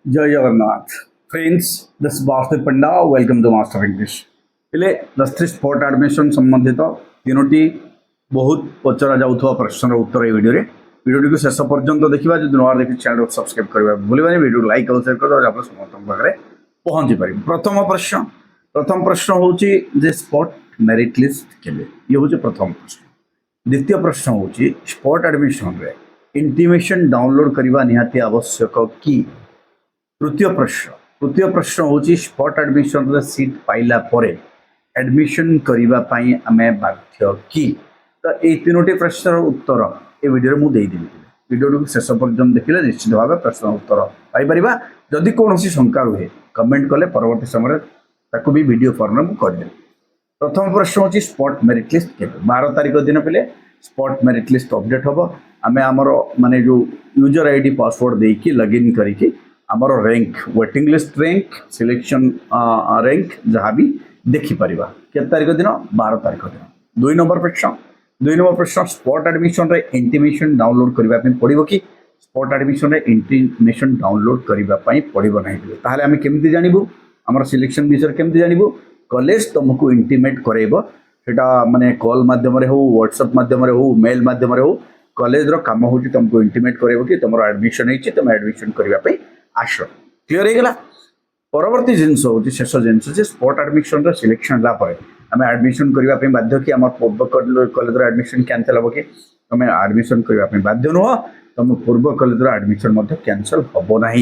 जय Jagannath friends this Vasudev Panda welcome to master English हेले +3 spot admission संबंधित तीनोटी बहुत पचरा जाउथवा प्रश्नर उत्तर ए वीडियो को शेष पर्यंत देखा जो नुआ देखिए चैनल को सब्सक्राइब करबा भूलिबानी वीडियो लाइक और शेयर कर आप समस्त पाखे पहुँची पारे। प्रथम प्रश्न हूँ जे स्पॉट मेरिट लिस्ट केले ये हूँ प्रथम प्रश्न। द्वितीय प्रश्न हूँ स्पॉट एडमिशन रे इंटीमेशन डाउनलोड करने निहाती आवश्यक कि। तृतीय प्रश्न हूँ स्पॉट एडमिशन रे सीट पाइला परे एडमिशन करने आमे बाध्य कि। तो ये तीनोटी प्रश्नर उत्तर ए वीडियो मुझे देदेवी वीडियो को शेष पर्यटन देखिले निश्चित भाव प्रश्न उत्तर पाइपर। जदि कौन शंका रुहे कमेंट कले परवर्ती समय ताकू भी वीडियो फॉर्म में करदेवी। प्रथम प्रश्न हूँ स्पॉट मेरिट लिस्ट के 12 तारिख दिन पे स्पॉट मेरिट लिस्ट अपडेट हम आम आमर माने जो यूजर आईडी पासवर्ड देकी लॉगिन करके आमर rank waiting list rank selection rank जहाँ भी देखिपर के तारिख दिन 12 तारिख दिन। 2 नंबर प्रश्न स्पॉट एडमिशन रे इंटीमेशन डाउनलोड करने पड़ो कि स्पॉट एडमिशन रे इंटीमेशन डाउनलोड करने पड़ो ना ताहले आम केमती जानबू आमर सिलेक्शन विषय केमती जानबू कॉलेज तुमको इंटीमेट करेब सेटा माने कॉल माध्यम हो व्हाट्सएप माध्यम हो मेल माध्यम हो कॉलेज रो काम हो तुमको इंटीमेट करेब कि तुम एडमिशन होती तुम एडमिशन करने आस क्लीयर हो गला। परवर्ती जिनस हूँ शेष जिनस स्पॉट एडमिशन सिलेक्शन लापर आम एडमिशन करने बाध्य कि आम पूर्व कॉलेज एडमिशन कैंसल हम कि तुम एडमिशन करने बाध्य नुह तुम पूर्व कॉलेज एडमिशन कैंसल हम ना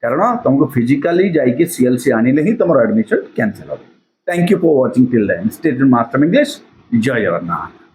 कारण तुमको फिजिकाली जाइए सीएलसी आनिले ही तुम एडमिशन कैंसल हम। Thank you for watching till then stay tuned master English. जय जगन्नाथ।